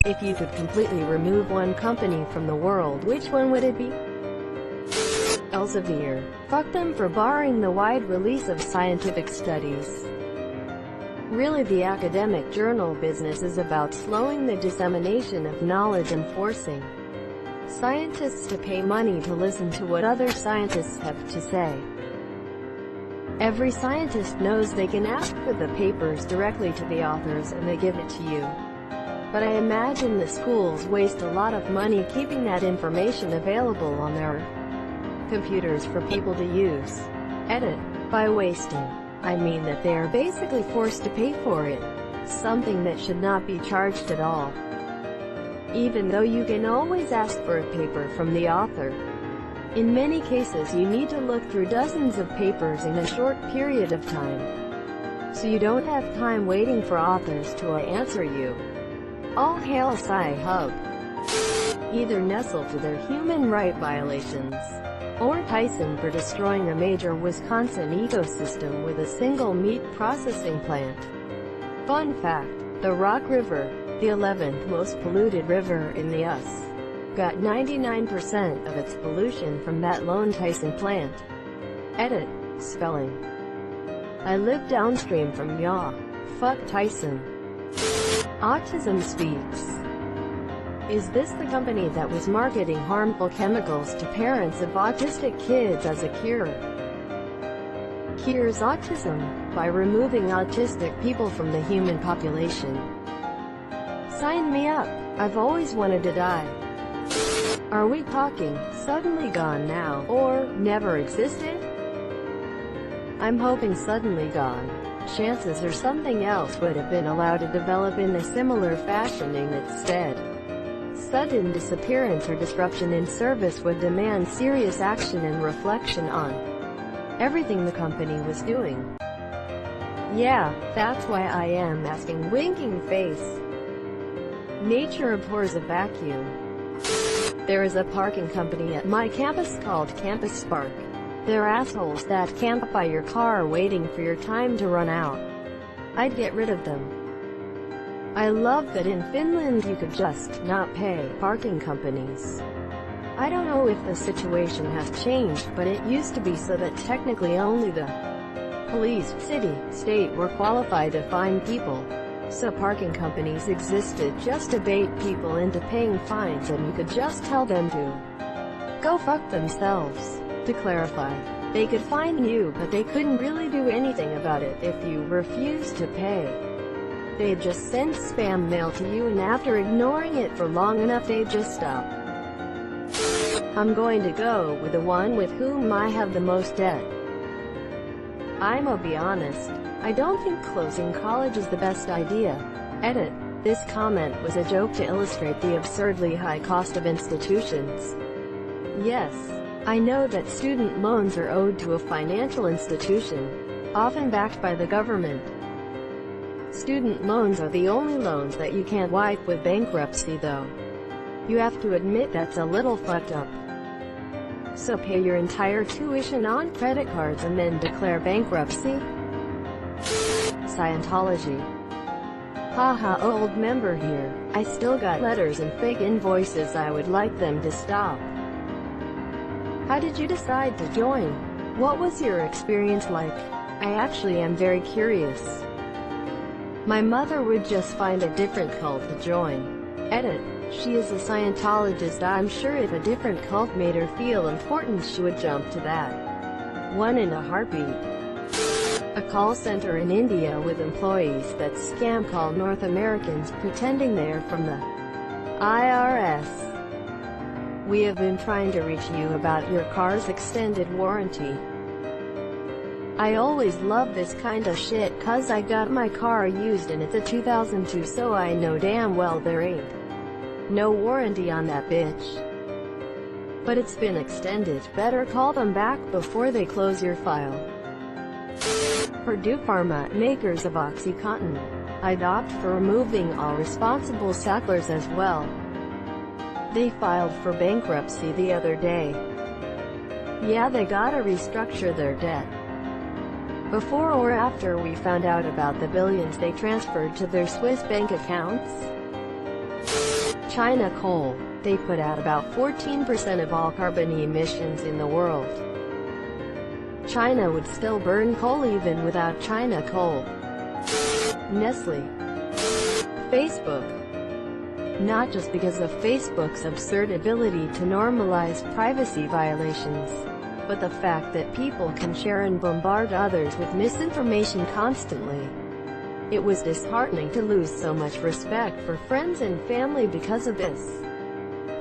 If you could completely remove one company from the world, which one would it be? Elsevier. Fuck them for barring the wide release of scientific studies. Really, the academic journal business is about slowing the dissemination of knowledge and forcing scientists to pay money to listen to what other scientists have to say. Every scientist knows they can ask for the papers directly to the authors and they give it to you. But I imagine the schools waste a lot of money keeping that information available on their computers for people to use. Edit. By wasting, I mean that they are basically forced to pay for it, something that should not be charged at all. Even though you can always ask for a paper from the author. In many cases you need to look through dozens of papers in a short period of time, so you don't have time waiting for authors to answer you. All hail Sci-Hub. Either Nestle for their human rights violations, or Tyson for destroying a major Wisconsin ecosystem with a single meat processing plant. Fun fact, the Rock River, the 11th most polluted river in the US, got 99% of its pollution from that lone Tyson plant. Edit. Spelling. I live downstream from y'all. Fuck Tyson. Autism Speaks. Is this the company that was marketing harmful chemicals to parents of autistic kids as a cure? Cures autism by removing autistic people from the human population. Sign me up. I've always wanted to die. Are we talking suddenly gone now, or never existed? I'm hoping suddenly gone. Chances are something else would have been allowed to develop in a similar fashion instead. Sudden disappearance or disruption in service would demand serious action and reflection on everything the company was doing. Yeah, that's why I am asking winking face. Nature abhors a vacuum. There is a parking company at my campus called Campus Spark. They're assholes that camp by your car waiting for your time to run out. I'd get rid of them. I love that in Finland you could just not pay parking companies. I don't know if the situation has changed, but it used to be so that technically only the police, city, state were qualified to fine people. So parking companies existed just to bait people into paying fines, and you could just tell them to go fuck themselves. To clarify, they could fine you, but they couldn't really do anything about it if you refused to pay. They'd just send spam mail to you, and after ignoring it for long enough they'd just stop. I'm going to go with the one with whom I have the most debt. I'ma be honest, I don't think closing college is the best idea. Edit. This comment was a joke to illustrate the absurdly high cost of institutions. Yes, I know that student loans are owed to a financial institution, often backed by the government. Student loans are the only loans that you can't wipe with bankruptcy though. You have to admit that's a little fucked up. So pay your entire tuition on credit cards and then declare bankruptcy? Scientology. Haha, old member here. I still got letters and fake invoices. I would like them to stop. How did you decide to join? What was your experience like? I actually am very curious. My mother would just find a different cult to join. Edit. She is a Scientologist. I'm sure if a different cult made her feel important she would jump to that one in a heartbeat. A call center in India with employees that scam call North Americans pretending they're from the IRS. We have been trying to reach you about your car's extended warranty. I always love this kind of shit cause I got my car used and it's a 2002, so I know damn well there ain't no warranty on that bitch. But it's been extended. Better call them back before they close your file. Purdue Pharma, makers of OxyContin, I'd opt for removing all responsible sucklers as well. They filed for bankruptcy the other day. Yeah, they gotta restructure their debt. Before or after we found out about the billions they transferred to their Swiss bank accounts? China coal. They put out about 14% of all carbon emissions in the world. China would still burn coal even without China coal. Nestle. Facebook. Not just because of Facebook's absurd ability to normalize privacy violations, but the fact that people can share and bombard others with misinformation constantly. It was disheartening to lose so much respect for friends and family because of this.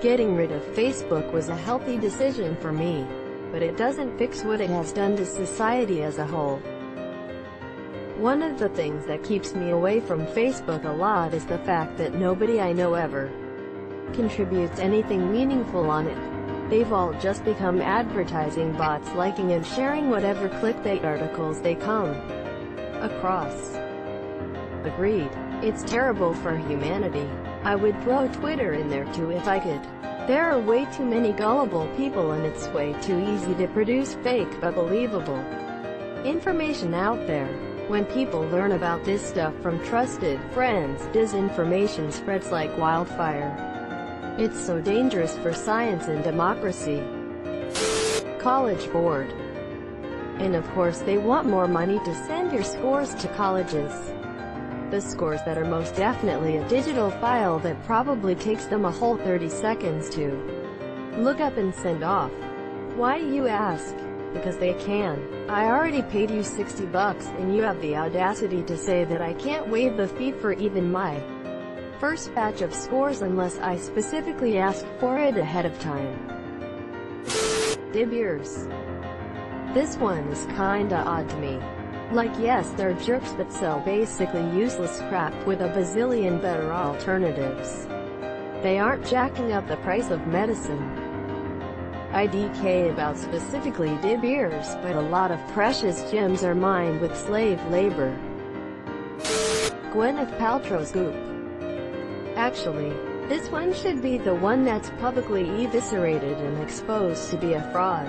Getting rid of Facebook was a healthy decision for me, but it doesn't fix what it has done to society as a whole. One of the things that keeps me away from Facebook a lot is the fact that nobody I know ever contributes anything meaningful on it. They've all just become advertising bots, liking and sharing whatever clickbait articles they come across. Agreed. It's terrible for humanity. I would throw Twitter in there too if I could. There are way too many gullible people and it's way too easy to produce fake but believable information out there. When people learn about this stuff from trusted friends, disinformation spreads like wildfire. It's so dangerous for science and democracy. College Board. And of course they want more money to send your scores to colleges. The scores that are most definitely a digital file that probably takes them a whole 30 seconds to look up and send off. Why, you ask? Because they can. I already paid you $60 and you have the audacity to say that I can't waive the fee for even my first batch of scores unless I specifically ask for it ahead of time. Dibbers. This one is kinda odd to me. Like, yes, they're jerks that sell basically useless crap with a bazillion better alternatives. They aren't jacking up the price of medicine. I DK about specifically Dibbers, but a lot of precious gems are mined with slave labor. Gwyneth Paltrow's goop. Actually, this one should be the one that's publicly eviscerated and exposed to be a fraud.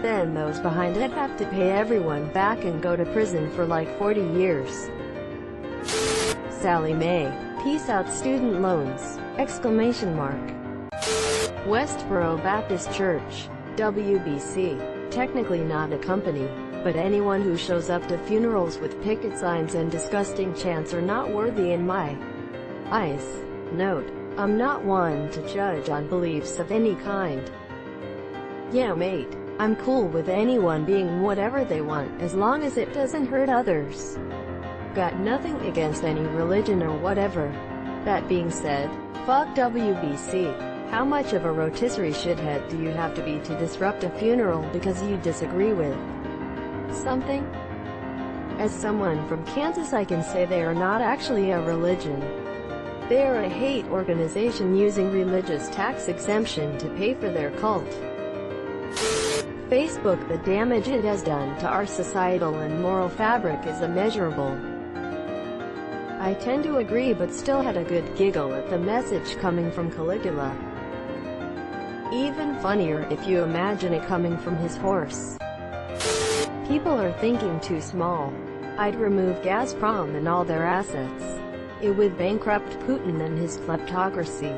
Then those behind it have to pay everyone back and go to prison for like 40 years. Sally Mae. Peace out student loans! Exclamation mark. Westboro Baptist Church. WBC. Technically not a company, but anyone who shows up to funerals with picket signs and disgusting chants are not worthy in my eyes. Note: I'm not one to judge on beliefs of any kind. Yeah, mate. I'm cool with anyone being whatever they want, as long as it doesn't hurt others. Got nothing against any religion or whatever. That being said, fuck WBC. How much of a rotisserie shithead do you have to be to disrupt a funeral because you disagree with something? As someone from Kansas, I can say they are not actually a religion. They are a hate organization using religious tax exemption to pay for their cult. Facebook. The damage it has done to our societal and moral fabric is immeasurable. I tend to agree, but still had a good giggle at the message coming from Caligula. Even funnier if you imagine it coming from his horse. People are thinking too small. I'd remove Gazprom and all their assets. It would bankrupt Putin and his kleptocracy,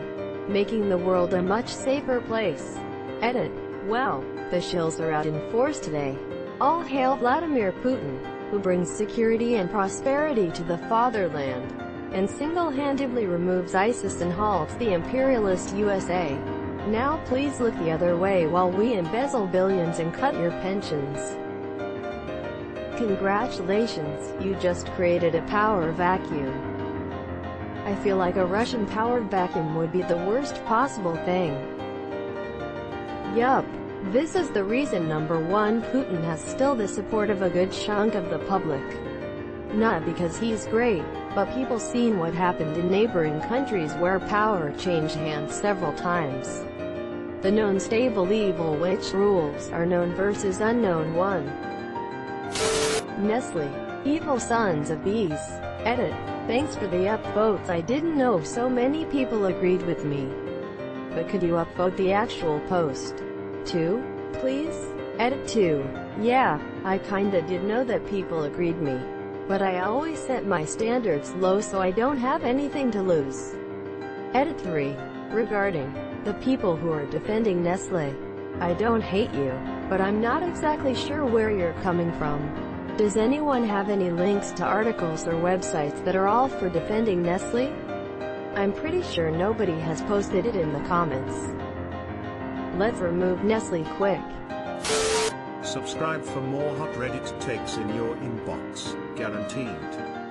making the world a much safer place. Edit. Well, the shills are out in force today. All hail Vladimir Putin, who brings security and prosperity to the fatherland, and single-handedly removes ISIS and halts the imperialist USA. Now please look the other way while we embezzle billions and cut your pensions. Congratulations, you just created a power vacuum. I feel like a Russian-powered vacuum would be the worst possible thing. Yup. This is the reason number one, Putin has still the support of a good chunk of the public. Not because he's great, but people seen what happened in neighboring countries where power changed hands several times. The known stable evil which rules are known versus unknown one. Nestle. Evil sons of bees. Edit. Thanks for the upvotes. I didn't know so many people agreed with me. But could you upvote the actual post? 2, please? Edit 2. Yeah, I kinda did know that people agreed me. But I always set my standards low so I don't have anything to lose. Edit 3. Regarding the people who are defending Nestle, I don't hate you, but I'm not exactly sure where you're coming from. Does anyone have any links to articles or websites that are all for defending Nestle? I'm pretty sure nobody has posted it in the comments. Let's remove Nestle quick. Subscribe for more hot Reddit takes in your inbox, guaranteed.